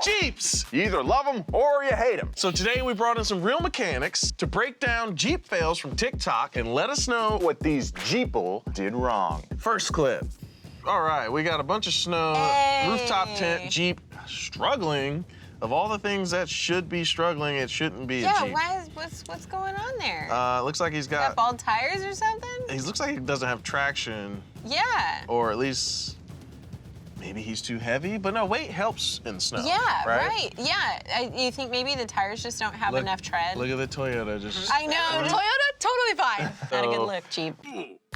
Jeeps! You either love them or you hate them. So today we brought in some real mechanics to break down Jeep fails from TikTok and let us know What these Jeeple did wrong. First clip. All right, we got a bunch of snow, rooftop tent, Jeep struggling. Of all the things that should be struggling, it shouldn't be a Jeep. Yeah, what's going on there? Looks like he's got bald tires or something? He looks like he doesn't have traction, Yeah. or at least maybe he's too heavy. But no, weight helps in snow. Yeah, right? right. Yeah. You think maybe the tires just don't have enough tread? Look at the Toyota just. I know. Toyota, totally fine. Not a good Oh. look, Jeep.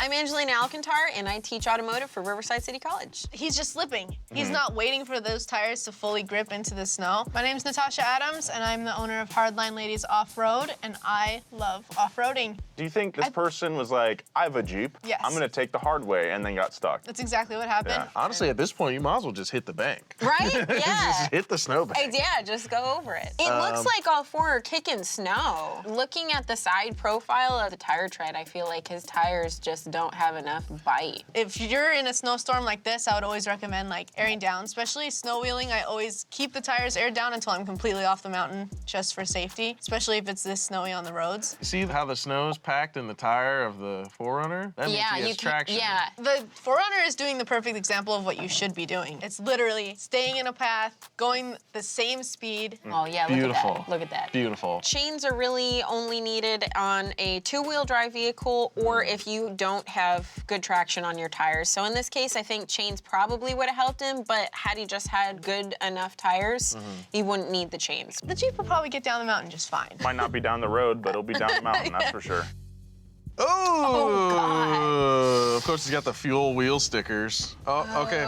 I'm Angelina Alcantar, and I teach automotive for Riverside City College. He's just slipping. He's not waiting for those tires to fully grip into the snow. My name's Natasha Adams, and I'm the owner of Hardline Ladies Off-Road, and I love off-roading. Do you think this person was like, I have a Jeep, Yes. I'm gonna take the hard way, and then got stuck? That's exactly what happened. Yeah. Honestly, at this point, you might as well just hit the bank. Right? Yeah. Just hit the snowbank. Yeah, just go over it. It looks like all four are kicking snow. Looking at the side profile of the tire tread, I feel like his tires just don't have enough bite. If you're in a snowstorm like this, I would always recommend like airing down, especially snow wheeling. I always keep the tires aired down until I'm completely off the mountain, just for safety, especially if it's this snowy on the roads. See how the snow is packed in the tire of the 4Runner? That means he has traction. Yeah. The 4Runner is doing the perfect example of what you should be doing. It's literally staying in a path, going the same speed. Oh yeah, Beautiful. look at that. Look at that. Beautiful. Chains are really only needed on a two-wheel drive vehicle or if you don't have good traction on your tires. So in this case, I think chains probably would have helped him, but had he just had good enough tires, he wouldn't need the chains. The Jeep will probably get down the mountain just fine. Might not be down the road, but it'll be down the mountain, that's for sure. Oh, of course he's got the fuel wheel stickers. Oh, okay.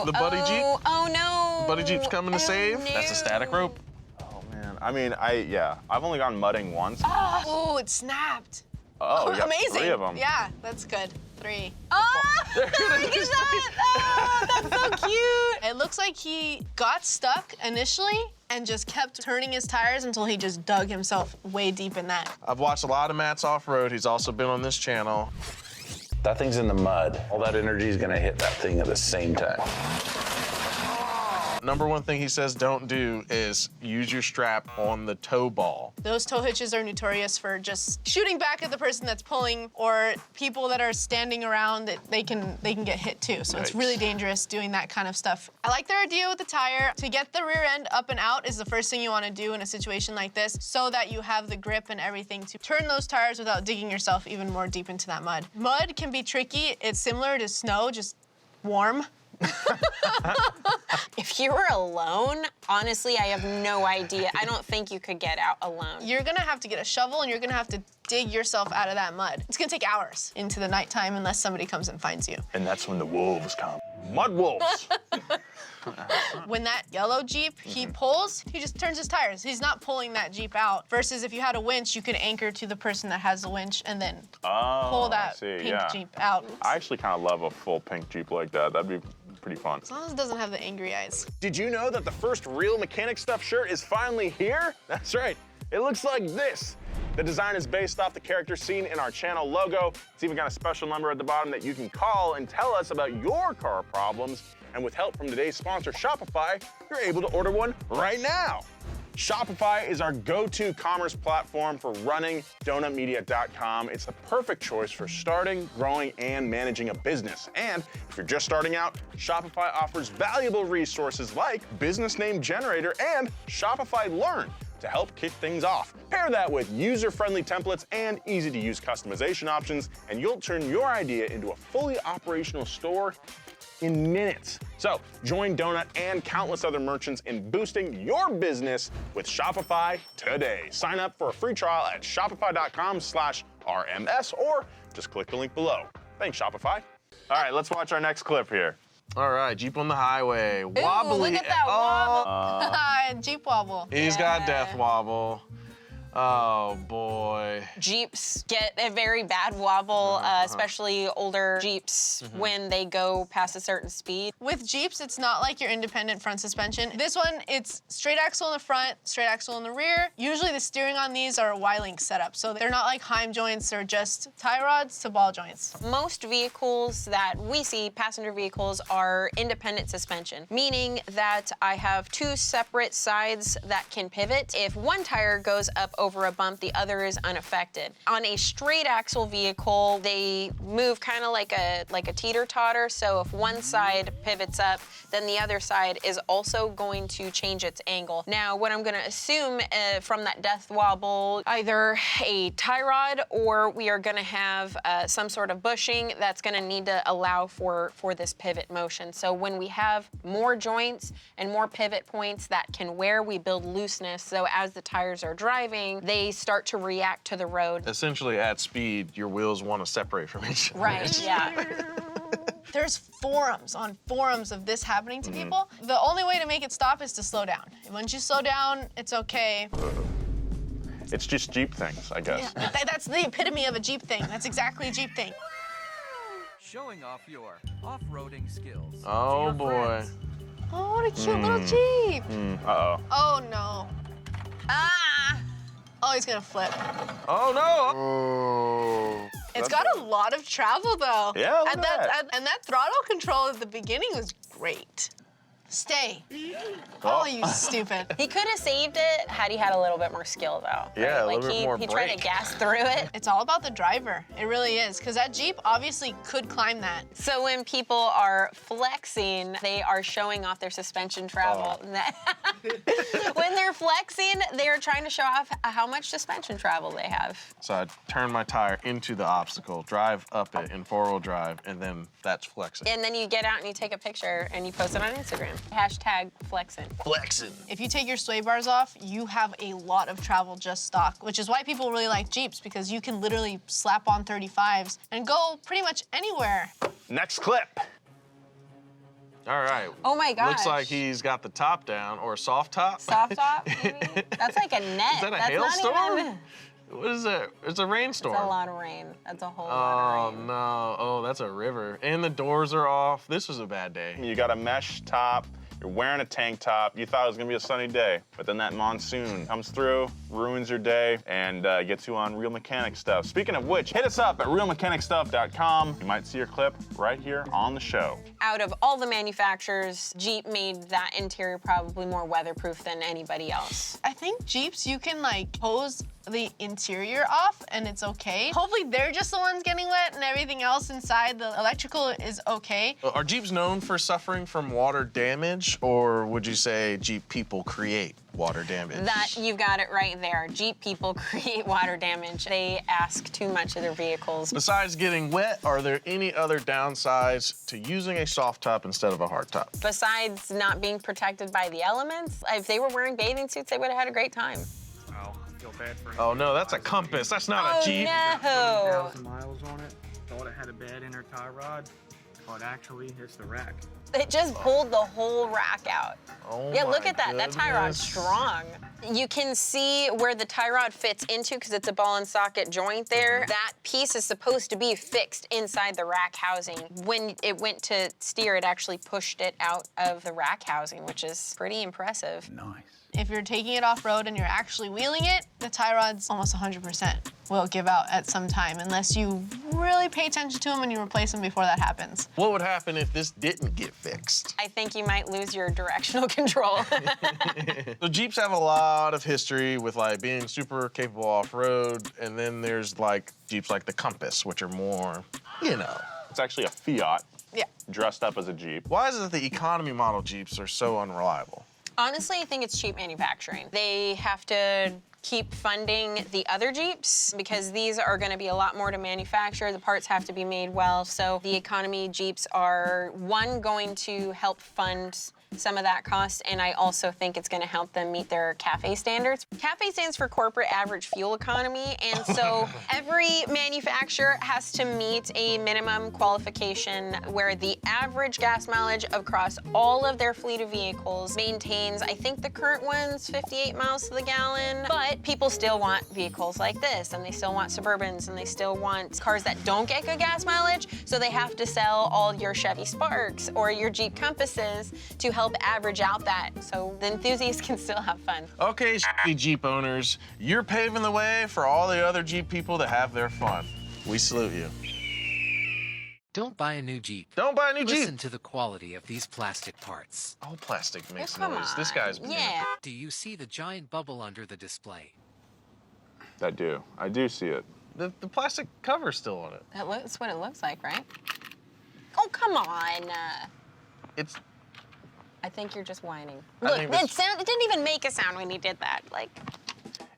The buddy Jeep? Oh no. Buddy Jeep's coming to save? No. That's a static rope. Oh man, I mean, I've only gone mudding once. Oh, it snapped. Oh, you got Amazing. 3 of them. Yeah, that's good. 3. Oh, look at that. Oh, that's so cute. It looks like he got stuck initially and just kept turning his tires until he just dug himself way deep in that. I've watched a lot of Matt's off-road. He's also been on this channel. That thing's in the mud. All that energy is gonna hit that thing at the same time. Number one thing he says don't do is use your strap on the tow ball. Those tow hitches are notorious for just shooting back at the person that's pulling, or people that are standing around, that they can get hit too. So it's Yikes. really dangerous doing that kind of stuff. I like their idea with the tire. To get the rear end up and out is the first thing you want to do in a situation like this, so that you have the grip and everything to turn those tires without digging yourself even more deep into that mud. Mud can be tricky. It's similar to snow, just warm. If you were alone, honestly, I have no idea. I don't think you could get out alone. You're gonna have to get a shovel and you're gonna have to dig yourself out of that mud. It's gonna take hours into the nighttime unless somebody comes and finds you. And that's when the wolves come. Mud wolves. When that yellow Jeep, he pulls, he just turns his tires. He's not pulling that Jeep out. Versus if you had a winch, you could anchor to the person that has the winch and then pull that pink Jeep out. I actually kind of love a full pink Jeep like that. That'd be pretty fun. As long as it doesn't have the angry eyes. Did you know that the first Real Mechanic Stuff shirt is finally here? That's right. It looks like this. The design is based off the character seen in our channel logo. It's even got a special number at the bottom that you can call and tell us about your car problems. And with help from today's sponsor, Shopify, you're able to order one right now. Shopify is our go-to commerce platform for running donutmedia.com. It's the perfect choice for starting, growing, and managing a business. And if you're just starting out, Shopify offers valuable resources like Business Name Generator and Shopify Learn to help kick things off. Pair that with user-friendly templates and easy-to-use customization options, and you'll turn your idea into a fully operational store in minutes. So join Donut and countless other merchants in boosting your business with Shopify today. Sign up for a free trial at shopify.com/RMS or just click the link below. Thanks, Shopify. All right, let's watch our next clip here. All right, Jeep on the highway. Wobbly. look at that wobble. Jeep wobble. He's got death wobble. Oh, boy. Jeeps get a very bad wobble, especially older Jeeps when they go past a certain speed. With Jeeps, it's not like your independent front suspension. This one, it's straight axle in the front, straight axle in the rear. Usually the steering on these are a Y-link setup, so they're not like Heim joints, they're just tie rods to ball joints. Most vehicles that we see, passenger vehicles, are independent suspension, meaning that I have two separate sides that can pivot. If one tire goes up over a bump, the other is unaffected. On a straight axle vehicle, they move kind of like a teeter-totter, so if one side pivots up, then the other side is also going to change its angle. Now, what I'm gonna assume from that death wobble, either a tie rod or we are gonna have some sort of bushing that's gonna need to allow for this pivot motion. So when we have more joints and more pivot points that can wear, we build looseness, so as the tires are driving, they start to react to the road. Essentially, at speed, your wheels want to separate from each other. Right, yeah. There's forums on forums of this happening to people. The only way to make it stop is to slow down. And once you slow down, it's okay. It's just Jeep things, I guess. Yeah, that's the epitome of a Jeep thing. That's exactly a Jeep thing. Showing off your off-roading skills. Oh, to your boy. friends. Oh, what a cute little Jeep. Uh-oh. Oh, no. Ah! Oh, he's gonna flip. Oh, no. Oh. It's got a lot of travel, though. Yeah, look and at that. And that throttle control at the beginning was great. Stay. Oh, you stupid. He could have saved it had he had a little bit more skill, though. Yeah, a like little bit more he tried to brake. gas through it. It's all about the driver. It really is, because that Jeep obviously could climb that. So when people are flexing, they are showing off their suspension travel. When they're flexing, they are trying to show off how much suspension travel they have. So I turn my tire into the obstacle, drive up it in four-wheel drive, and then that's flexing. And then you get out and you take a picture and you post it on Instagram. Hashtag flexing. Flexing. If you take your sway bars off, you have a lot of travel just stock, which is why people really like Jeeps, because you can literally slap on 35s and go pretty much anywhere. Next clip. All right. Oh my gosh. Looks like he's got the top down, or a soft top. Soft top, maybe? That's like a net. Is that a That's hailstorm? Not even... What is it? It's a rainstorm. That's a lot of rain. That's a whole lot of rain. No. Oh, that's a river. And the doors are off. This was a bad day. You got a mesh top. You're wearing a tank top. You thought it was gonna be a sunny day, but then that monsoon comes through, ruins your day, and gets you on Real Mechanic Stuff. Speaking of which, hit us up at realmechanicstuff.com. You might see your clip right here on the show. Out of all the manufacturers, Jeep made that interior probably more weatherproof than anybody else. I think Jeeps, you can like hose the interior off and it's okay. Hopefully they're just the ones getting wet and everything else inside the electrical is okay. Are Jeeps known for suffering from water damage, or would you say Jeep people create water damage? That, you've got it right there. Jeep people create water damage. They ask too much of their vehicles. Besides getting wet, are there any other downsides to using a soft top instead of a hard top? Besides not being protected by the elements, if they were wearing bathing suits, they would have had a great time. Oh, I feel bad for him. Oh no, that's a Compass. That's not a Jeep. No. 1,000 miles on it. Thought it had a bad inner tie rod, but actually it's the rack. It just pulled the whole rack out. Oh Yeah, look my at that. That tie rod's goodness. strong. You can see where the tie rod fits into because it's a ball and socket joint there. That piece is supposed to be fixed inside the rack housing. When it went to steer, it actually pushed it out of the rack housing, which is pretty impressive. Nice. If you're taking it off-road and you're actually wheeling it, the tie rods almost 100% will give out at some time unless you really pay attention to them and you replace them before that happens. What would happen if this didn't get fixed? I think you might lose your directional control. So Jeeps have a lot of history with like being super capable off-road, and then there's like Jeeps like the Compass, which are more, you know. It's actually a Fiat Yeah. dressed up as a Jeep. Why is it that the economy model Jeeps are so unreliable? Honestly, I think it's cheap manufacturing. They have to keep funding the other Jeeps because these are going to be a lot more to manufacture. The parts have to be made well. So the economy Jeeps are, one, going to help fund some of that cost, and I also think it's gonna help them meet their CAFE standards. CAFE stands for Corporate Average Fuel Economy, and so every manufacturer has to meet a minimum qualification where the average gas mileage across all of their fleet of vehicles maintains, I think the current one's 58 miles to the gallon, but people still want vehicles like this, and they still want Suburbans, and they still want cars that don't get good gas mileage, so they have to sell all your Chevy Sparks or your Jeep Compasses to help average out that, so the enthusiasts can still have fun. Okay, shitty Jeep owners, you're paving the way for all the other Jeep people to have their fun. We salute you. Don't buy a new Jeep. Don't buy a new Jeep. Listen to the quality of these plastic parts. All plastic makes Come noise. This on. guy's being Yeah. Do you see the giant bubble under the display? I do. I do see it. the plastic cover's still on it. That's what it looks like, right? Oh, come on. It's I think you're just whining. I Look, think it didn't even make a sound when he did that. Like,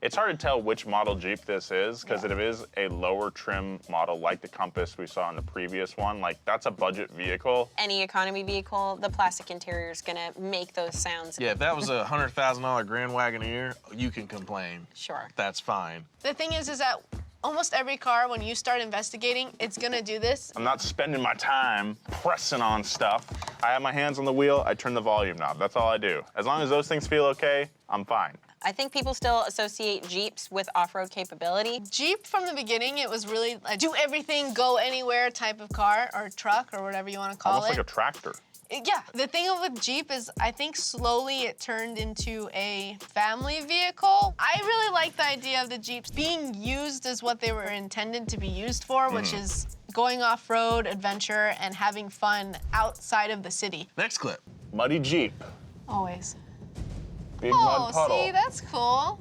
It's hard to tell which model Jeep this is, because if it is a lower trim model like the Compass we saw in the previous one, like that's a budget vehicle. any economy vehicle, the plastic interior is gonna make those sounds. yeah. If that was a $100,000 Grand Wagoneer, you can complain. Sure. That's fine. The thing is that almost every car, when you start investigating, it's gonna do this. I'm not spending my time pressing on stuff. I have my hands on the wheel, I turn the volume knob. That's all I do. As long as those things feel okay, I'm fine. I think people still associate Jeeps with off-road capability. Jeep, from the beginning, it was really a do everything, go anywhere type of car or truck or whatever you want to call Almost it. like a tractor. Yeah, the thing with Jeep is I think slowly it turned into a family vehicle. I really like the idea of the Jeeps being used as what they were intended to be used for, which is going off-road, adventure, and having fun outside of the city. Next clip. Muddy Jeep. Always. Big Oh, mud puddle. see, that's cool.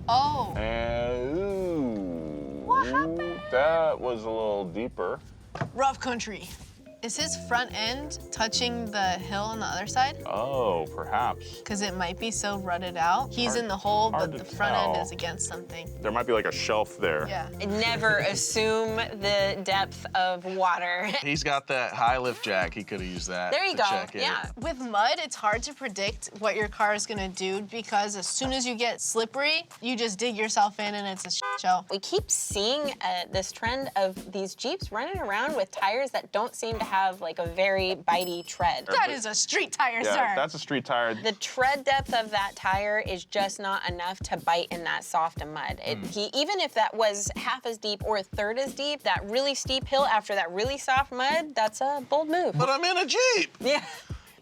Oh, And ooh, What happened? that was a little deeper. rough country. Is his front end touching the hill on the other side? Oh, perhaps. Because it might be so rutted out. He's Hard- in the hole, hard but to the front end tell. is against something. There might be like a shelf there. Yeah. Never assume the depth of water. He's got that high lift jack. He could have used that. There you to go, check it. yeah. With mud, it's hard to predict what your car is gonna do because as soon as you get slippery, you just dig yourself in and it's a shit show. We keep seeing this trend of these Jeeps running around with tires that don't seem to have like a very bitey tread. That is a street tire, Yeah, sir. that's a street tire. The tread depth of that tire is just not enough to bite in that soft of mud. Even if that was half as deep or a third as deep, that really steep hill after that really soft mud, that's a bold move. But I'm in a Jeep. Yeah.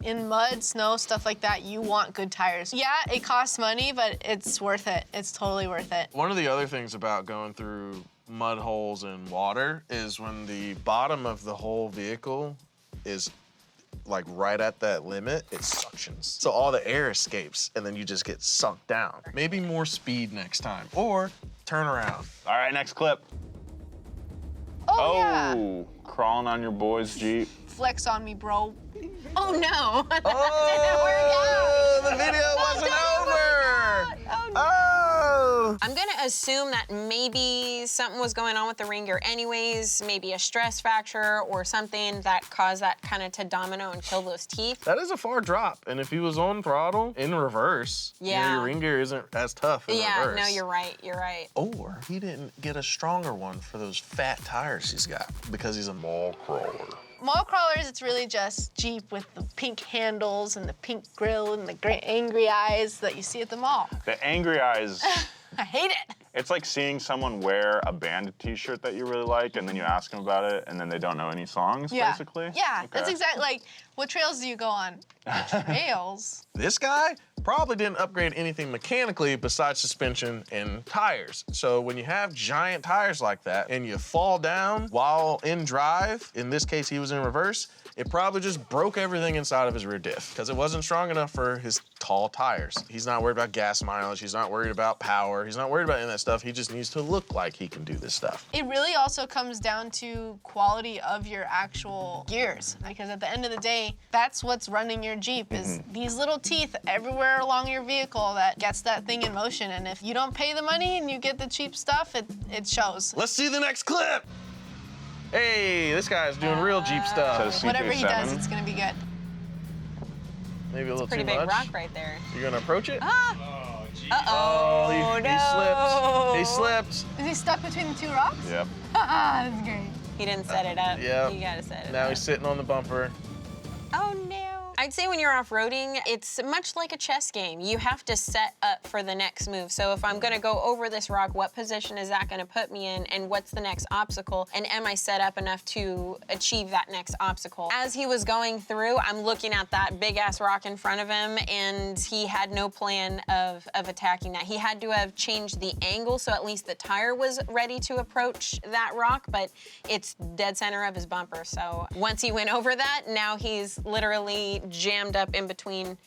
In mud, snow, stuff like that, you want good tires. Yeah, it costs money, but it's worth it. It's totally worth it. One of the other things about going through mud holes and water is when the bottom of the whole vehicle is like right at that limit, it suctions. So all the air escapes and then you just get sunk down. Maybe more speed next time or turn around. All right, next clip. Oh, yeah. Oh, crawling on your boy's Jeep. Flex on me, bro. Oh no. Oh, the video wasn't over. Oh. I'm gonna assume that maybe something was going on with the ring gear anyways, maybe a stress fracture or something that caused that kind of to domino and kill those teeth. That is a far drop. And if he was on throttle in reverse, you know, Yeah. your ring gear isn't as tough in Yeah, reverse. no, you're right, you're right. Or he didn't get a stronger one for those fat tires he's got because he's a mall crawler. Mall crawlers, it's really just Jeep with the pink handles and the pink grill and the great angry eyes that you see at the mall. The angry eyes. I hate it. It's like seeing someone wear a band t-shirt that you really like, and then you ask them about it, and then they don't know any songs, Yeah. basically. Yeah, Okay. that's exactly like, what trails do you go on? Trails? This guy probably didn't upgrade anything mechanically besides suspension and tires. So when you have giant tires like that and you fall down while in drive, in this case he was in reverse, it probably just broke everything inside of his rear diff because it wasn't strong enough for his tall tires. He's not worried about gas mileage. He's not worried about power. He's not worried about any of that stuff. He just needs to look like he can do this stuff. It really also comes down to quality of your actual gears, because at the end of the day, that's what's running your Jeep is these little teeth everywhere along your vehicle that gets that thing in motion. And if you don't pay the money and you get the cheap stuff, it shows. Let's see the next clip. Hey, this guy's doing real Jeep stuff. Says Whatever he does, CJ7. it's gonna be good. Maybe a little Pretty too big much. rock right there. You're gonna approach it? Ah! Oh, no. he slipped. Is he stuck between the two rocks? Yep. That's great. He didn't set it up. Yeah. You gotta set it Now up. he's sitting on the bumper. Oh no. I'd say when you're off-roading, it's much like a chess game. You have to set up for the next move. So if I'm gonna go over this rock, what position is that gonna put me in, and what's the next obstacle, and am I set up enough to achieve that next obstacle? As he was going through, I'm looking at that big-ass rock in front of him, and he had no plan of attacking that. He had to have changed the angle, so at least the tire was ready to approach that rock, but it's dead center of his bumper. So once he went over that, now he's literally jammed up in between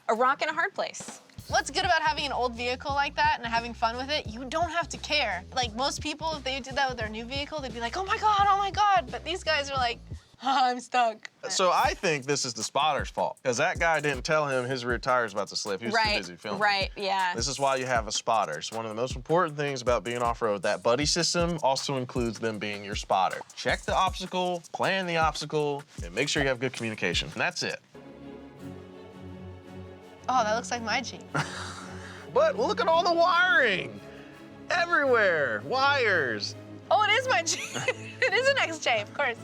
a rock and a hard place. What's good about having an old vehicle like that and having fun with it, you don't have to care. Like most people, if they did that with their new vehicle, they'd be like, oh my God. But these guys are like, I'm stuck. So I think this is the spotter's fault, because that guy didn't tell him his rear tire's about to slip. He was too busy filming. Right, yeah. This is why you have a spotter. It's one of the most important things about being off-road. That buddy system also includes them being your spotter. Check the obstacle, plan the obstacle, and make sure you have good communication. And that's it. Oh, that looks like my Jeep. But look at all the wiring. Everywhere, wires. Oh, it is my Jeep. It is an XJ, of course.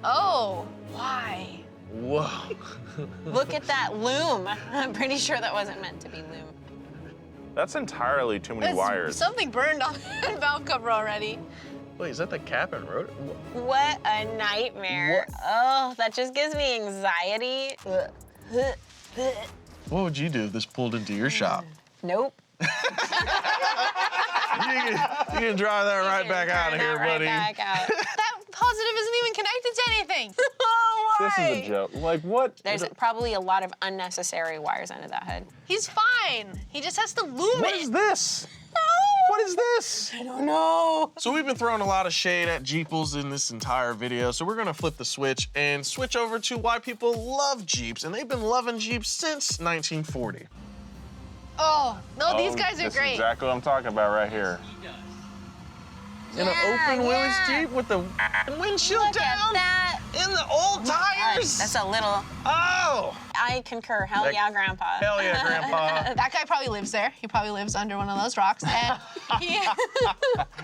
Oh, why? Whoa. Look at that loom. I'm pretty sure that wasn't meant to be loom. That's entirely too many wires. Something burned on the valve cover already. Wait, is that the cap and rotor? What a nightmare. Oh, that just gives me anxiety. What would you do if this pulled into your shop? Nope. You can drive that right back out of here, buddy. Right back out. That positive isn't even connected to anything. Oh, This why? is a joke. Like, what? There's probably a lot of unnecessary wires under that hood. He's fine. He just has to loom What it. is this? No! What is this? I don't know. So we've been throwing a lot of shade at Jeeples in this entire video, so we're gonna flip the switch and switch over to why people love Jeeps, and they've been loving Jeeps since 1940. Oh, no, these guys are This is great. exactly what I'm talking about right here. In an open wheels Jeep with the windshield Look down? at that. In the old tires? That's a little, Oh! I concur. Hell That- yeah, Grandpa. Hell yeah, Grandpa. That guy probably lives there. He probably lives under one of those rocks. And he,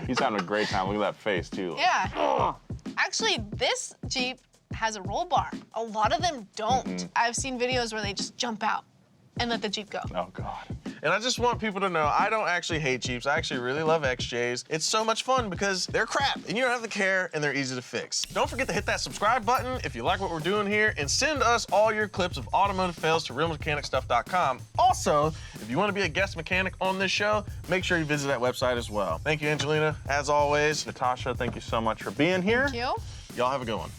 He's having a great time. Look at that face, too. yeah. Actually, this Jeep has a roll bar. A lot of them don't. I've seen videos where they just jump out and let the Jeep go. Oh, God. And I just want people to know, I don't actually hate Jeeps. I actually really love XJs. It's so much fun because they're crap and you don't have to care and they're easy to fix. Don't forget to hit that subscribe button if you like what we're doing here, and send us all your clips of automotive fails to realmechanicstuff.com. Also, if you want to be a guest mechanic on this show, make sure you visit that website as well. Thank you, Angelina. As always, Natasha, thank you so much for being here. Thank you. y'all have a good one.